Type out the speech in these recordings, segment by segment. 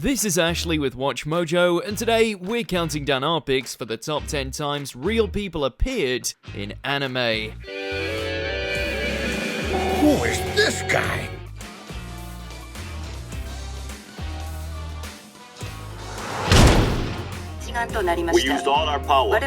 This is Ashley with WatchMojo, and today we're counting down our picks for the top 10 times real people appeared in anime. Who is this guy? We used all our power.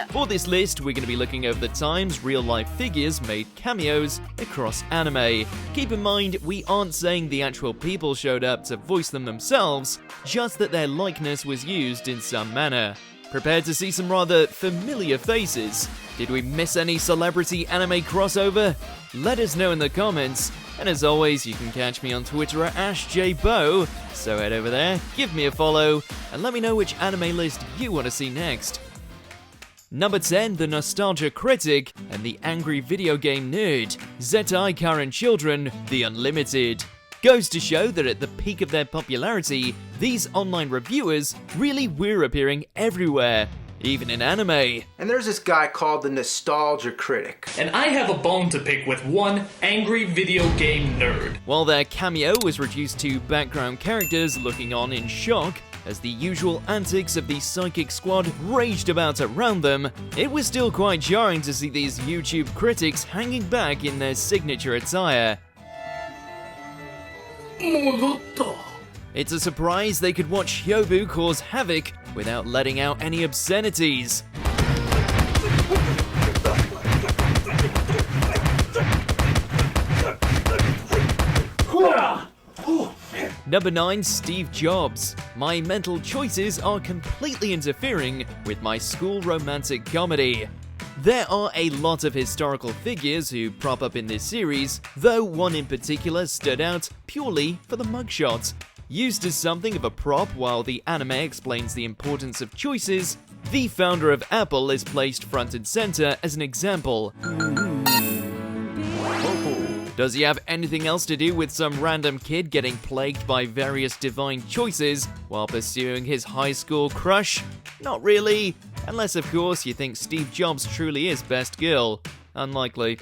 For this list, we're going to be looking over the times real-life figures made cameos across anime. Keep in mind, we aren't saying the actual people showed up to voice them themselves, just that their likeness was used in some manner. Prepared to see some rather familiar faces? Did we miss any celebrity anime crossover? Let us know in the comments. And as always, you can catch me on Twitter at AshJBo, so head over there, give me a follow, and let me know which anime list you want to see next. Number 10, the nostalgia critic and the angry video game nerd, Zetai Karen Children, The Unlimited. Goes to show that at the peak of their popularity, these online reviewers really were appearing everywhere, even in anime. And there's this guy called the nostalgia critic. And I have a bone to pick with one angry video game nerd. While their cameo was reduced to background characters looking on in shock, as the usual antics of the psychic squad raged about around them, it was still quite jarring to see these YouTube critics hanging back in their signature attire. It's a surprise they could watch Hyobu cause havoc without letting out any obscenities. Number 9, Steve Jobs. My mental choices are completely interfering with my school romantic comedy. There are a lot of historical figures who prop up in this series, though one in particular stood out purely for the mugshot. Used as something of a prop while the anime explains the importance of choices, the founder of Apple is placed front and center as an example. Does he have anything else to do with some random kid getting plagued by various divine choices while pursuing his high school crush? Not really, unless of course you think Steve Jobs truly is best girl. Unlikely.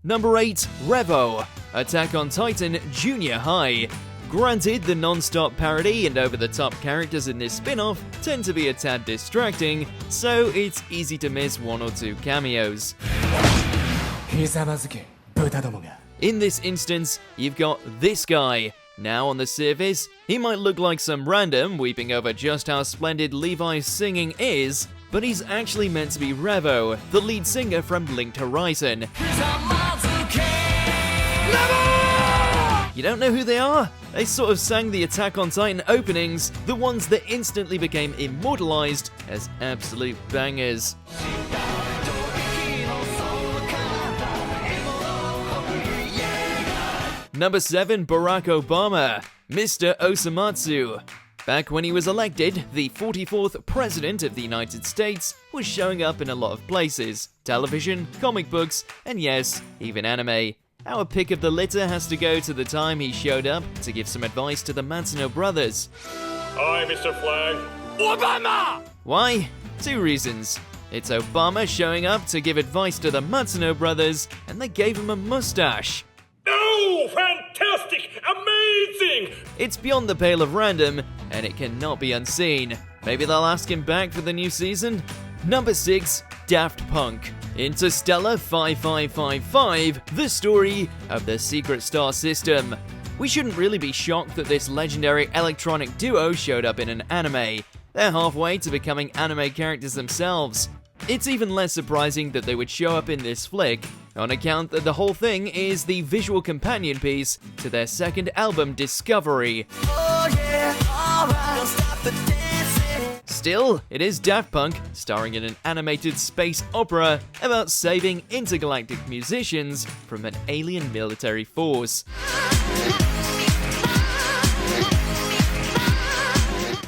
Number 8, Revo, Attack on Titan Junior High. Granted, the non-stop parody and over-the-top characters in this spin-off tend to be a tad distracting, so it's easy to miss one or two cameos. In this instance, you've got this guy. Now on the surface, he might look like some random weeping over just how splendid Levi's singing is, but he's actually meant to be Revo, the lead singer from Linked Horizon. You don't know who they are? They sort of sang the Attack on Titan openings, the ones that instantly became immortalized as absolute bangers. Number 7, Barack Obama, Mr. Osamatsu. Back when he was elected, the 44th President of the United States was showing up in a lot of places. Television, comic books, and yes, even anime. Our pick of the litter has to go to the time he showed up to give some advice to the Matsuno brothers. Hi, Mr. Flag. Obama! Why? 2 reasons. It's Obama showing up to give advice to the Matsuno brothers, and they gave him a mustache. Oh, fantastic! Amazing! It's beyond the pale of random, and it cannot be unseen. Maybe they'll ask him back for the new season? Number 6, Daft Punk. Interstellar 5555, the story of the Secret Star System. We shouldn't really be shocked that this legendary electronic duo showed up in an anime. They're halfway to becoming anime characters themselves. It's even less surprising that they would show up in this flick, on account that the whole thing is the visual companion piece to their second album, Discovery. Oh yeah, alright, don't stop the dancing. Still, it is Daft Punk, starring in an animated space opera about saving intergalactic musicians from an alien military force.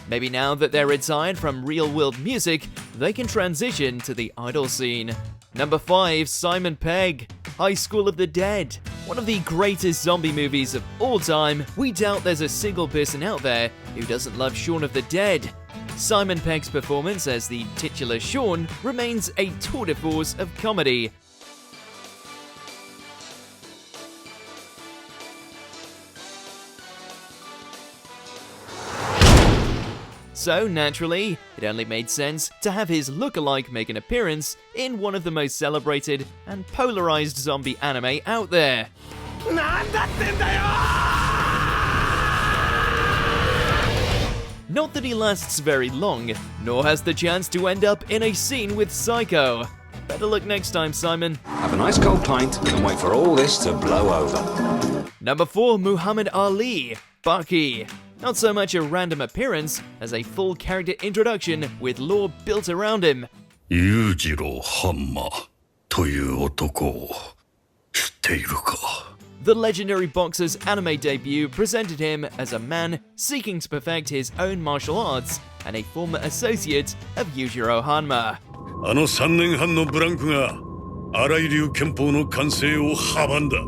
Maybe now that they're retired from real-world music, they can transition to the idol scene. Number 5, Simon Pegg, High School of the Dead. One of the greatest zombie movies of all time, we doubt there's a single person out there who doesn't love Shaun of the Dead. Simon Pegg's performance as the titular Shaun remains a tour de force of comedy. So, naturally, it only made sense to have his lookalike make an appearance in one of the most celebrated and polarized zombie anime out there. Not that he lasts very long, nor has the chance to end up in a scene with Psycho. Better look next time, Simon. Have a nice cold pint and wait for all this to blow over. Number 4, Muhammad Ali, Baki. Not so much a random appearance as a full character introduction with lore built around him. 裕次郎ハンマーという男を知っているか? The legendary boxer's anime debut presented him as a man seeking to perfect his own martial arts and a former associate of Yujiro Hanma. あの3年半のブランクが荒井流拳法の完成を阻んだ。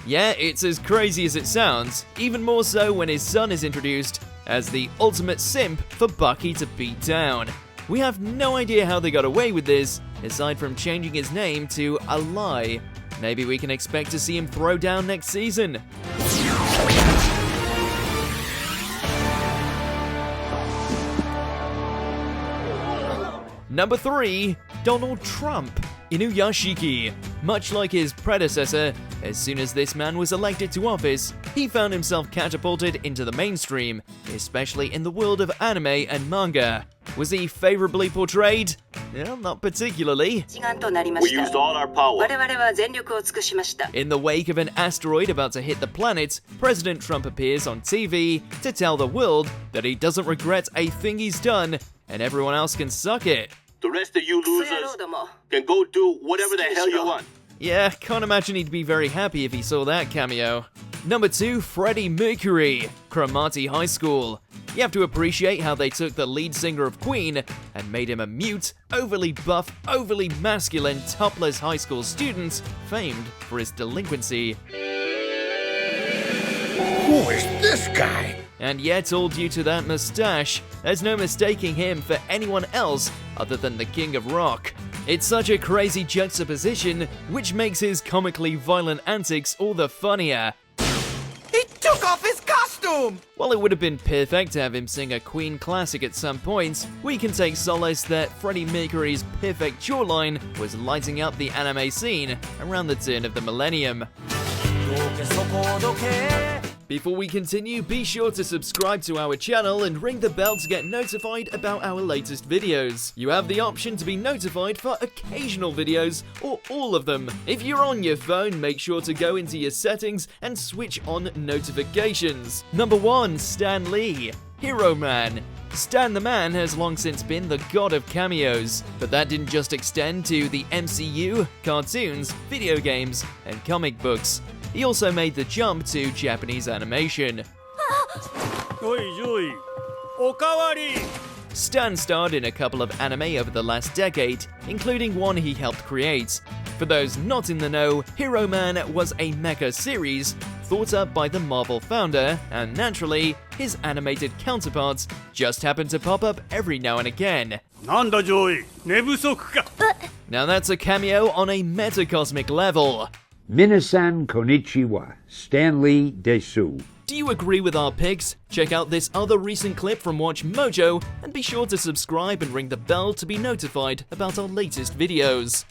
Yeah, it's as crazy as it sounds, even more so when his son is introduced as the ultimate simp for Baki to beat down. We have no idea how they got away with this, aside from changing his name to a lie. Maybe we can expect to see him throw down next season. Number 3, Donald Trump, Inuyashiki. Much like his predecessor, as soon as this man was elected to office, he found himself catapulted into the mainstream, especially in the world of anime and manga. Was he favorably portrayed? Well, not particularly. We used all our power. In the wake of an asteroid about to hit the planet, President Trump appears on TV to tell the world that he doesn't regret a thing he's done, and everyone else can suck it. The rest of you losers can go do whatever the hell you want. Yeah, can't imagine he'd be very happy if he saw that cameo. Number 2, Freddie Mercury, Cromartie High School. You have to appreciate how they took the lead singer of Queen and made him a mute, overly buff, overly masculine, topless high school student famed for his delinquency. Who is this guy? And yet, all due to that mustache, there's no mistaking him for anyone else other than the King of Rock. It's such a crazy juxtaposition, which makes his comically violent antics all the funnier. He took off his costume! While it would have been perfect to have him sing a Queen classic at some point, we can take solace that Freddie Mercury's perfect jawline was lighting up the anime scene around the turn of the millennium. Before we continue, be sure to subscribe to our channel and ring the bell to get notified about our latest videos. You have the option to be notified for occasional videos or all of them. If you're on your phone, make sure to go into your settings and switch on notifications. Number 1, Stan Lee, Hero Man. Stan the Man has long since been the god of cameos, but that didn't just extend to the MCU, cartoons, video games, and comic books. He also made the jump to Japanese animation. Stan starred in a couple of anime over the last decade, including one he helped create. For those not in the know, Hero Man was a mecha series thought up by the Marvel founder, and naturally, his animated counterparts just happen to pop up every now and again. Now that's a cameo on a metacosmic level. Minasan konnichiwa, Stanley Desu. Do you agree with our picks? Check out this other recent clip from WatchMojo and be sure to subscribe and ring the bell to be notified about our latest videos.